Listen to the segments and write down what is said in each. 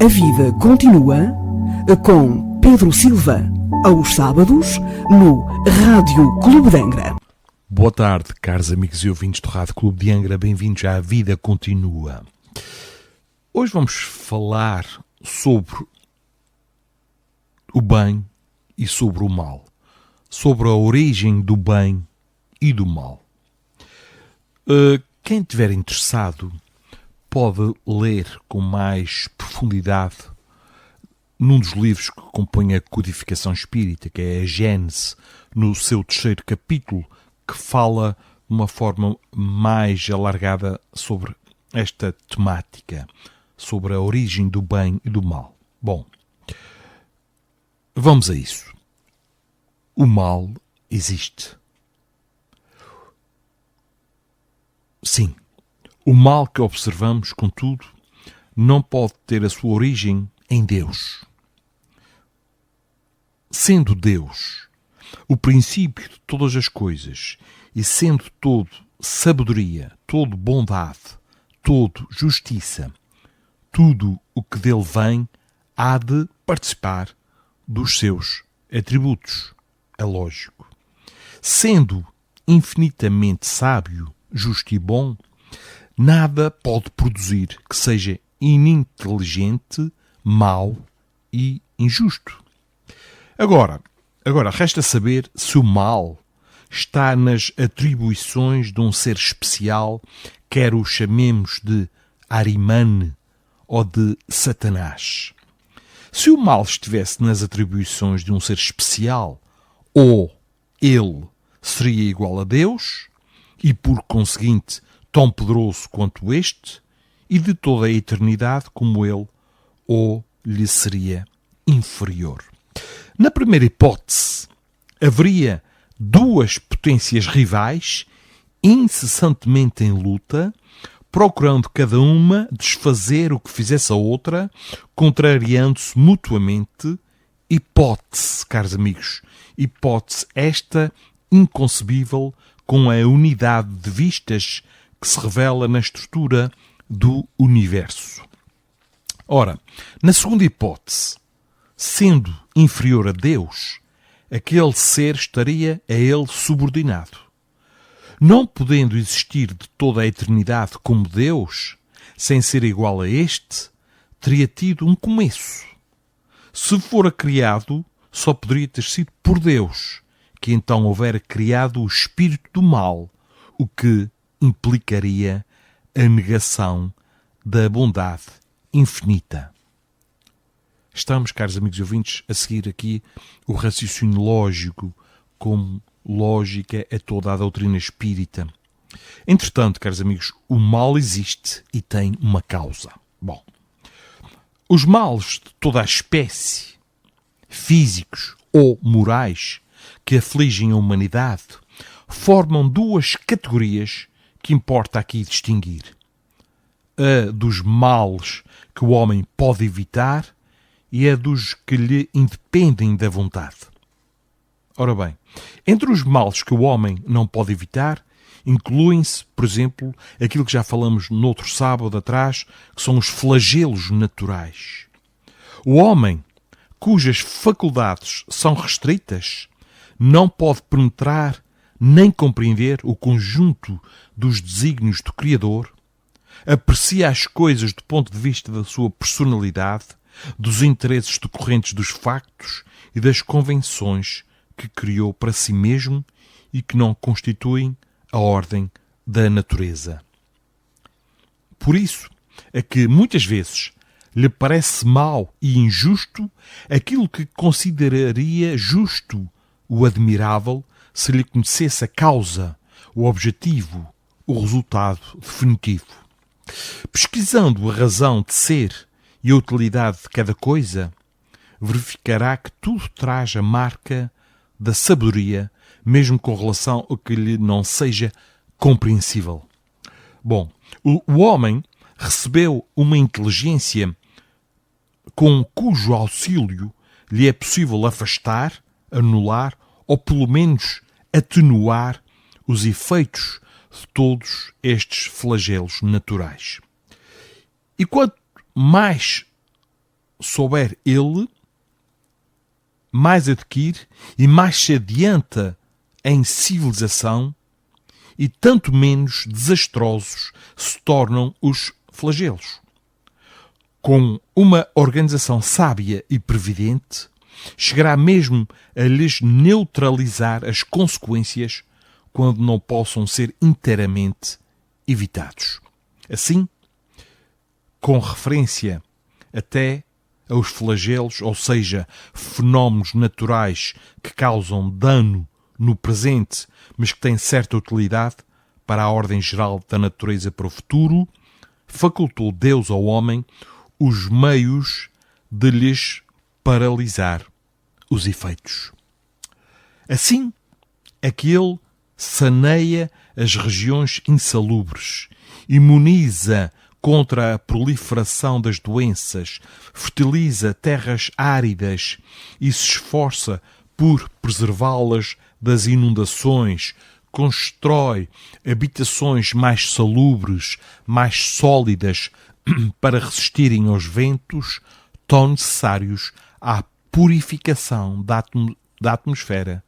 A vida continua com Pedro Silva, aos sábados, no Rádio Clube de Angra. Boa tarde, caros amigos e ouvintes do Rádio Clube de Angra, bem-vindos à Vida Continua. Hoje vamos falar sobre o bem e sobre o mal, sobre a origem do bem e do mal. Quem estiver interessado pode ler com mais profundidade num dos livros que compõe a Codificação Espírita, que é a Gênese, no seu 3º capítulo, que fala de uma forma mais alargada sobre esta temática, sobre a origem do bem e do mal. Bom, vamos a isso. O mal existe. Sim, o mal que observamos, contudo, não pode ter a sua origem em Deus. Sendo Deus o princípio de todas as coisas e sendo todo sabedoria, todo bondade, todo justiça, tudo o que dele vem há de participar dos seus atributos. É lógico. Sendo infinitamente sábio, justo e bom, nada pode produzir que seja ininteligente, mau e injusto. Agora, resta saber se o mal está nas atribuições de um ser especial, quer o chamemos de Arimane ou de Satanás. Se o mal estivesse nas atribuições de um ser especial, ou ele seria igual a Deus, e por conseguinte tão poderoso quanto este, e de toda a eternidade como ele, ou lhe seria inferior. Na primeira hipótese, haveria duas potências rivais, incessantemente em luta, procurando cada uma desfazer o que fizesse a outra, contrariando-se mutuamente. Hipótese, caros amigos, hipótese esta inconcebível com a unidade de vistas que se revela na estrutura do universo. Ora, na segunda hipótese, sendo inferior a Deus, aquele ser estaria a ele subordinado. Não podendo existir de toda a eternidade como Deus, sem ser igual a este, teria tido um começo. Se fora criado, só poderia ter sido por Deus, que então houvera criado o espírito do mal, o que implicaria a negação da bondade infinita. Estamos, caros amigos e ouvintes, a seguir aqui o raciocínio lógico, como lógica é toda a doutrina espírita. Entretanto, caros amigos, o mal existe e tem uma causa. Bom, os males de toda a espécie, físicos ou morais, que afligem a humanidade, formam duas categorias que importa aqui distinguir. A dos males que o homem pode evitar e a dos que lhe independem da vontade. Ora bem, entre os males que o homem não pode evitar, incluem-se, por exemplo, aquilo que já falamos noutro sábado atrás, que são os flagelos naturais. O homem, cujas faculdades são restritas, não pode penetrar nem compreender o conjunto dos desígnios do Criador, aprecia as coisas do ponto de vista da sua personalidade, dos interesses decorrentes dos factos e das convenções que criou para si mesmo e que não constituem a ordem da natureza. Por isso é que muitas vezes lhe parece mau e injusto aquilo que consideraria justo o admirável se lhe conhecesse a causa, o objetivo, o resultado definitivo. Pesquisando a razão de ser e a utilidade de cada coisa, verificará que tudo traz a marca da sabedoria, mesmo com relação ao que lhe não seja compreensível. Bom, o homem recebeu uma inteligência com cujo auxílio lhe é possível afastar, anular ou pelo menos atenuar os efeitos de todos estes flagelos naturais. E quanto mais souber ele, mais adquire e mais se adianta em civilização, e tanto menos desastrosos se tornam os flagelos. Com uma organização sábia e previdente, chegará mesmo a lhes neutralizar as consequências quando não possam ser inteiramente evitados. Assim, com referência até aos flagelos, ou seja, fenómenos naturais que causam dano no presente, mas que têm certa utilidade para a ordem geral da natureza para o futuro, facultou Deus ao homem os meios de lhes paralisar os efeitos. Assim é que ele saneia as regiões insalubres, imuniza contra a proliferação das doenças, fertiliza terras áridas e se esforça por preservá-las das inundações, constrói habitações mais salubres, mais sólidas para resistirem aos ventos tão necessários à purificação da atmosfera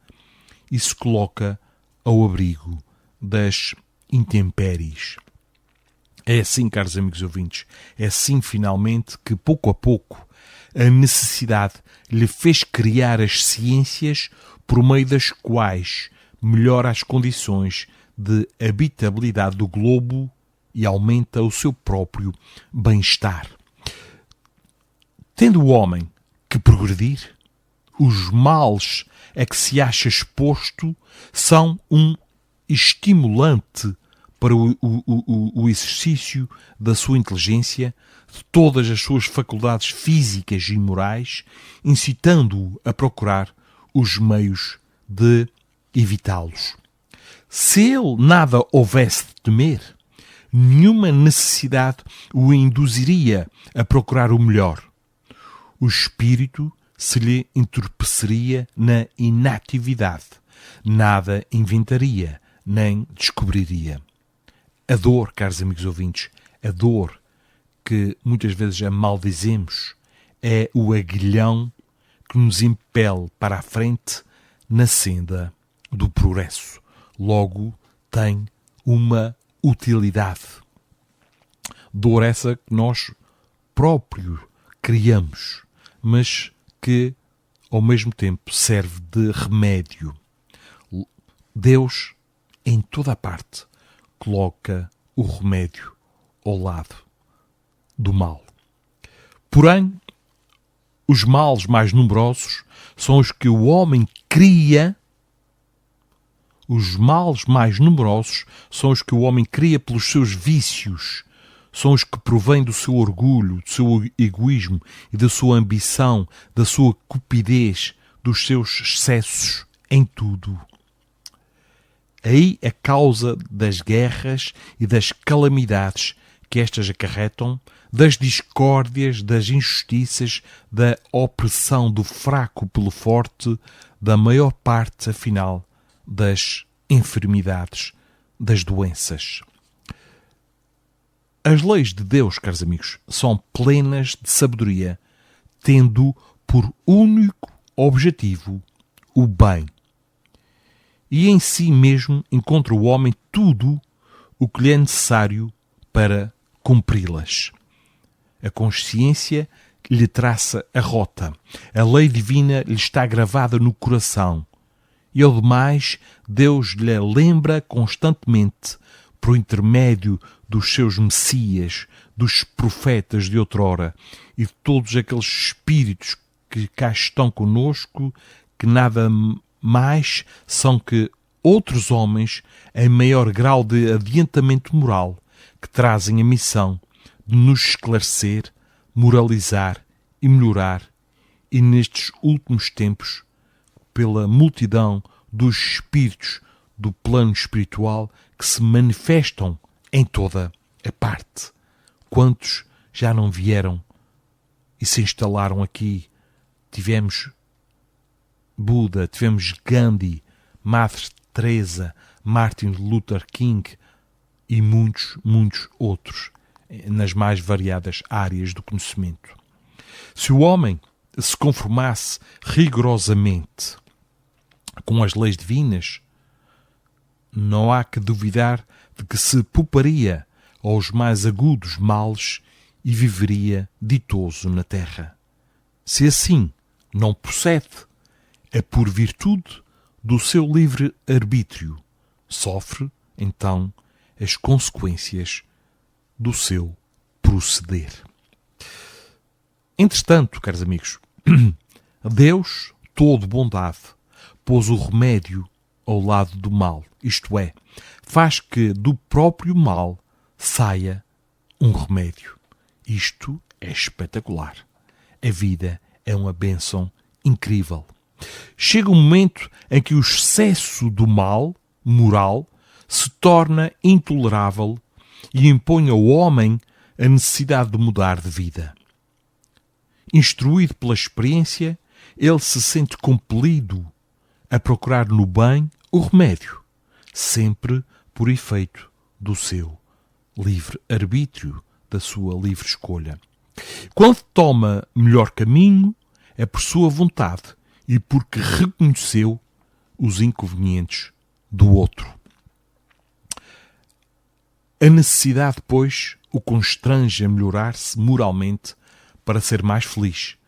e se coloca ao abrigo das intempéries. É assim, caros amigos ouvintes, é assim finalmente que, pouco a pouco, a necessidade lhe fez criar as ciências por meio das quais melhora as condições de habitabilidade do globo e aumenta o seu próprio bem-estar. Tendo o homem que progredir, os males a que se acha exposto são um estimulante para o exercício da sua inteligência, de todas as suas faculdades físicas e morais, incitando-o a procurar os meios de evitá-los. Se ele nada houvesse de temer, nenhuma necessidade o induziria a procurar o melhor. O espírito se lhe entorpeceria na inatividade, nada inventaria, nem descobriria. A dor, caros amigos ouvintes, a dor que muitas vezes a maldizemos, é o aguilhão que nos impele para a frente na senda do progresso. Logo, tem uma utilidade. Dor essa que nós próprios criamos, mas que, ao mesmo tempo, serve de remédio. Deus, em toda a parte, coloca o remédio ao lado do mal. Porém, os males mais numerosos são os que o homem cria. Os males mais numerosos são os que o homem cria pelos seus vícios, são os que provêm do seu orgulho, do seu egoísmo e da sua ambição, da sua cupidez, dos seus excessos em tudo. Aí a causa das guerras e das calamidades que estas acarretam, das discórdias, das injustiças, da opressão do fraco pelo forte, da maior parte, afinal, das enfermidades, das doenças. As leis de Deus, caros amigos, são plenas de sabedoria, tendo por único objetivo o bem. E em si mesmo encontra o homem tudo o que lhe é necessário para cumpri-las. A consciência lhe traça a rota, a lei divina lhe está gravada no coração, e ao demais Deus lhe lembra constantemente, por intermédio dos seus messias, dos profetas de outrora e de todos aqueles espíritos que cá estão conosco, que nada mais são que outros homens em maior grau de adiantamento moral, que trazem a missão de nos esclarecer, moralizar e melhorar, e nestes últimos tempos, pela multidão dos espíritos do plano espiritual que se manifestam em toda a parte. Quantos já não vieram e se instalaram aqui? Tivemos Buda, tivemos Gandhi, Madre Teresa, Martin Luther King e muitos, muitos outros, nas mais variadas áreas do conhecimento. Se o homem se conformasse rigorosamente com as leis divinas, não há que duvidar de que se pouparia aos mais agudos males e viveria ditoso na terra. Se assim não procede, é por virtude do seu livre-arbítrio, sofre, então, as consequências do seu proceder. Entretanto, caros amigos, Deus, todo bondade, pôs o remédio ao lado do mal, isto é, faz que do próprio mal saia um remédio. Isto é espetacular. A vida é uma bênção incrível. Chega um momento em que o excesso do mal moral se torna intolerável e impõe ao homem a necessidade de mudar de vida. Instruído pela experiência, ele se sente compelido a procurar no bem o remédio, sempre por efeito do seu livre-arbítrio, da sua livre escolha. Quando toma melhor caminho, é por sua vontade e porque reconheceu os inconvenientes do outro. A necessidade, pois, o constrange a melhorar-se moralmente para ser mais feliz,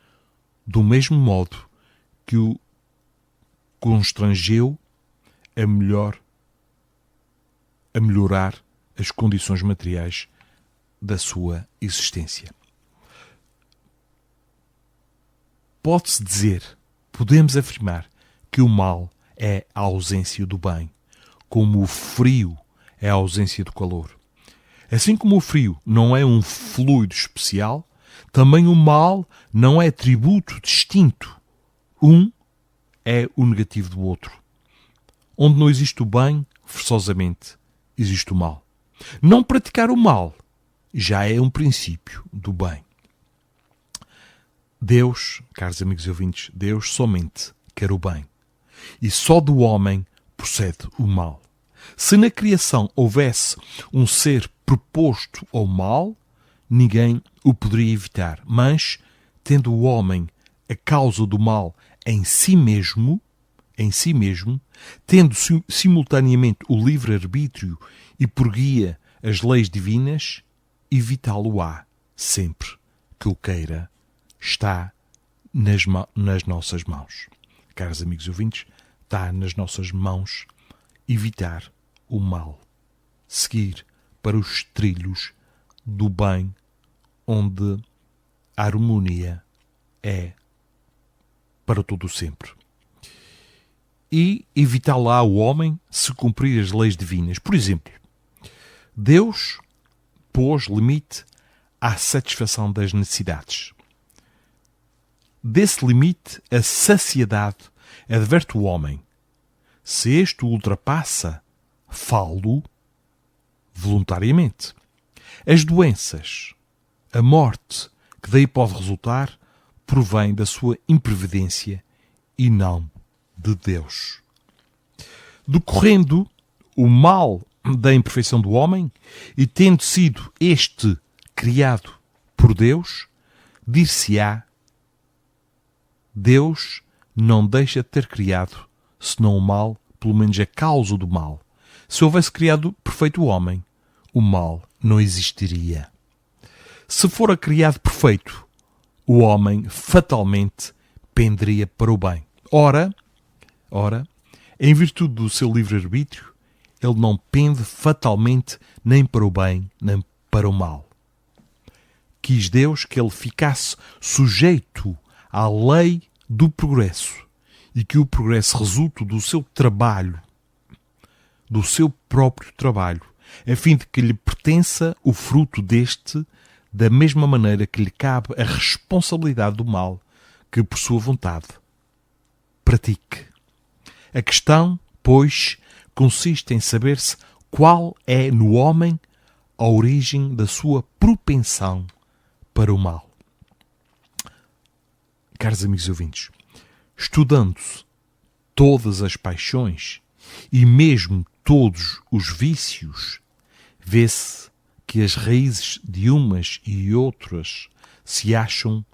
do mesmo modo que o constrangeu a melhorar as condições materiais da sua existência. Pode-se dizer, podemos afirmar, que o mal é a ausência do bem, como o frio é a ausência do calor. Assim como o frio não é um fluido especial, também o mal não é atributo distinto. Um é o negativo do outro. Onde não existe o bem, forçosamente, existe o mal. Não praticar o mal já é um princípio do bem. Deus, caros amigos e ouvintes, Deus somente quer o bem. E só do homem procede o mal. Se na criação houvesse um ser proposto ao mal, ninguém o poderia evitar. Mas, tendo o homem a causa do mal em si mesmo, tendo simultaneamente o livre-arbítrio e por guia as leis divinas, evitá-lo-á sempre que o queira. Está nas nossas mãos. Caros amigos e ouvintes, está nas nossas mãos evitar o mal, seguir para os trilhos do bem, onde a harmonia é para todo o sempre. E evitá-la o homem se cumprir as leis divinas. Por exemplo, Deus pôs limite à satisfação das necessidades. Desse limite, a saciedade adverte o homem. Se este o ultrapassa, falo voluntariamente. As doenças, a morte que daí pode resultar, provém da sua imprevidência e não de Deus. Decorrendo o mal da imperfeição do homem e tendo sido este criado por Deus, dir-se-á: Deus não deixa de ter criado, senão o mal, pelo menos a causa do mal. Se houvesse criado perfeito o homem, o mal não existiria. Se fora criado perfeito, o homem fatalmente penderia para o bem. Ora, em virtude do seu livre-arbítrio, ele não pende fatalmente nem para o bem, nem para o mal. Quis Deus que ele ficasse sujeito à lei do progresso e que o progresso resulte do seu trabalho, do seu próprio trabalho, a fim de que lhe pertença o fruto deste, da mesma maneira que lhe cabe a responsabilidade do mal que, por sua vontade, pratique. A questão, pois, consiste em saber-se qual é no homem a origem da sua propensão para o mal. Caros amigos e ouvintes, estudando-se todas as paixões e mesmo todos os vícios, vê-se que as raízes de umas e outras se acham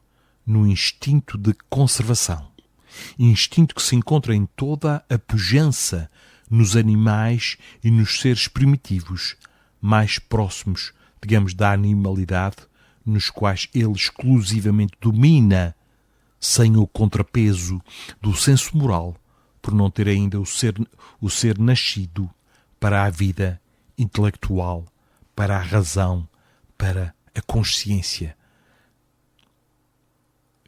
no instinto de conservação. Instinto que se encontra em toda a pujança nos animais e nos seres primitivos, mais próximos, digamos, da animalidade, nos quais ele exclusivamente domina, sem o contrapeso do senso moral, por não ter ainda o ser nascido para a vida intelectual, para a razão, para a consciência.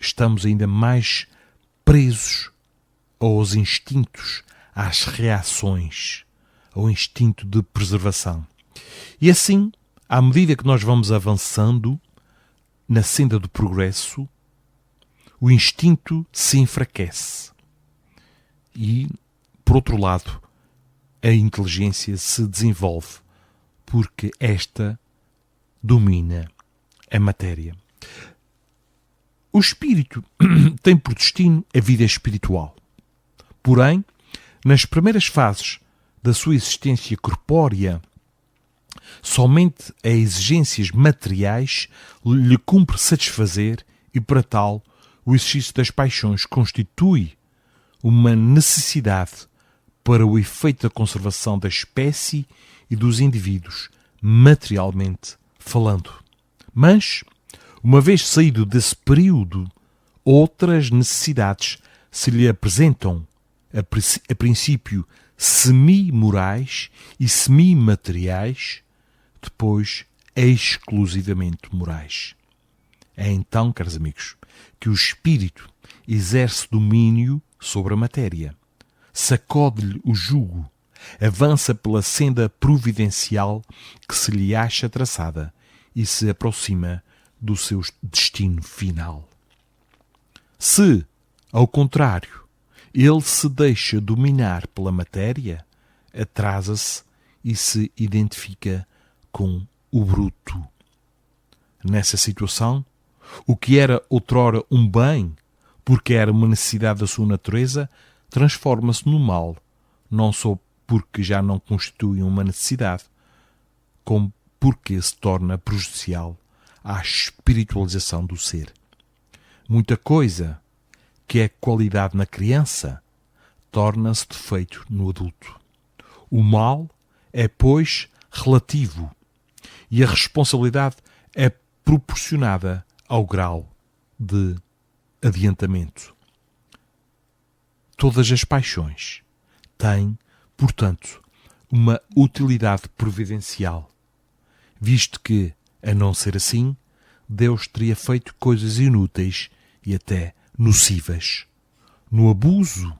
Estamos ainda mais presos aos instintos, às reações, ao instinto de preservação. E assim, à medida que nós vamos avançando na senda do progresso, o instinto se enfraquece. E, por outro lado, a inteligência se desenvolve, porque esta domina a matéria. O espírito tem por destino a vida espiritual. Porém, nas primeiras fases da sua existência corpórea, somente a exigências materiais lhe cumpre satisfazer e, para tal, o exercício das paixões constitui uma necessidade para o efeito da conservação da espécie e dos indivíduos, materialmente falando. Mas, uma vez saído desse período, outras necessidades se lhe apresentam, a princípio semi-morais e semi-materiais, depois exclusivamente morais. É então, caros amigos, que o espírito exerce domínio sobre a matéria, sacode-lhe o jugo, avança pela senda providencial que se lhe acha traçada e se aproxima do seu destino final. Se, ao contrário, ele se deixa dominar pela matéria, atrasa-se e se identifica com o bruto. Nessa situação, o que era outrora um bem, porque era uma necessidade da sua natureza, transforma-se no mal, não só porque já não constitui uma necessidade, como porque se torna prejudicial à espiritualização do ser. Muita coisa que é qualidade na criança torna-se defeito no adulto. O mal é, pois, relativo e a responsabilidade é proporcionada ao grau de adiantamento. Todas as paixões têm, portanto, uma utilidade providencial, visto que, a não ser assim, Deus teria feito coisas inúteis e até nocivas. No abuso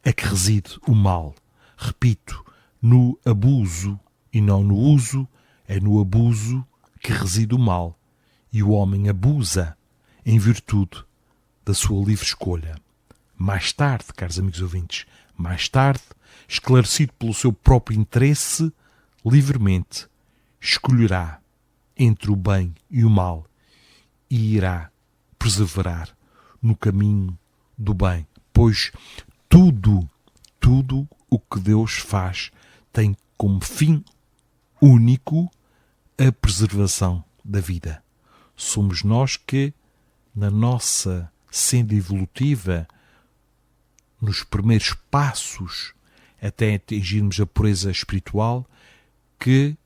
é que reside o mal. Repito, no abuso e não no uso, é no abuso que reside o mal. E o homem abusa em virtude da sua livre escolha. Mais tarde, caros amigos ouvintes, mais tarde, esclarecido pelo seu próprio interesse, livremente escolherá entre o bem e o mal e irá perseverar no caminho do bem, pois tudo o que Deus faz tem como fim único a preservação da vida. Somos nós que, na nossa senda evolutiva, nos primeiros passos até atingirmos a pureza espiritual, que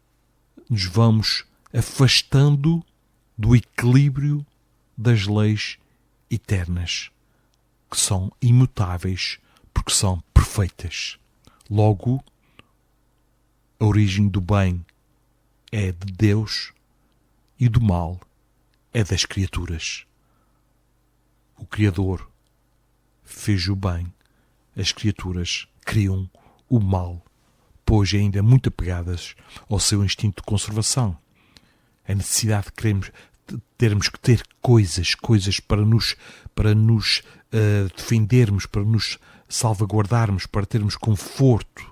nos vamos afastando do equilíbrio das leis eternas, que são imutáveis porque são perfeitas. Logo, a origem do bem é de Deus e do mal é das criaturas. O Criador fez o bem, as criaturas criam o mal, pois ainda muito apegadas ao seu instinto de conservação. A necessidade de termos que ter coisas para nos defendermos, para nos salvaguardarmos, para termos conforto,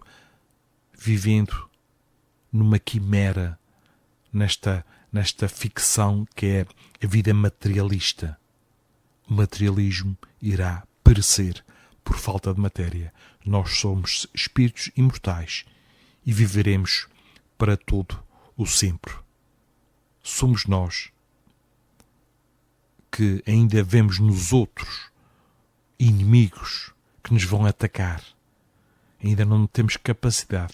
vivendo numa quimera, nesta ficção que é a vida materialista. O materialismo irá perecer por falta de matéria. Nós somos espíritos imortais e viveremos para todo o sempre. Somos nós que ainda vemos nos outros inimigos que nos vão atacar. Ainda não temos capacidade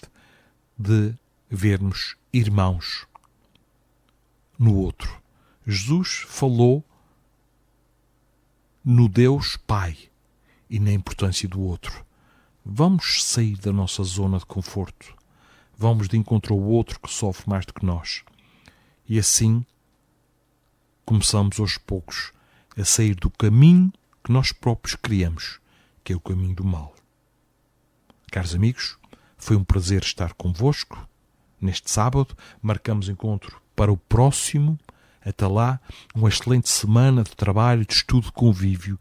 de vermos irmãos no outro. Jesus falou no Deus Pai e na importância do outro. Vamos sair da nossa zona de conforto. Vamos de encontro ao outro que sofre mais do que nós. E assim começamos aos poucos a sair do caminho que nós próprios criamos, que é o caminho do mal. Caros amigos, foi um prazer estar convosco neste sábado. Marcamos encontro para o próximo. Até lá, uma excelente semana de trabalho, de estudo, de convívio,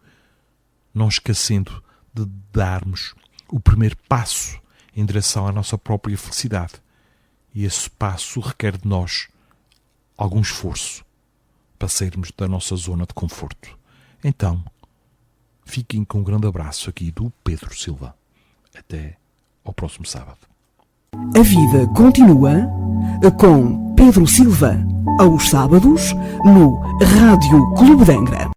não esquecendo de darmos o primeiro passo em direção à nossa própria felicidade. E esse passo requer de nós algum esforço para sairmos da nossa zona de conforto. Então, fiquem com um grande abraço aqui do Pedro Silva. Até ao próximo sábado. A vida continua com Pedro Silva, aos sábados, no Rádio Clube de Angra.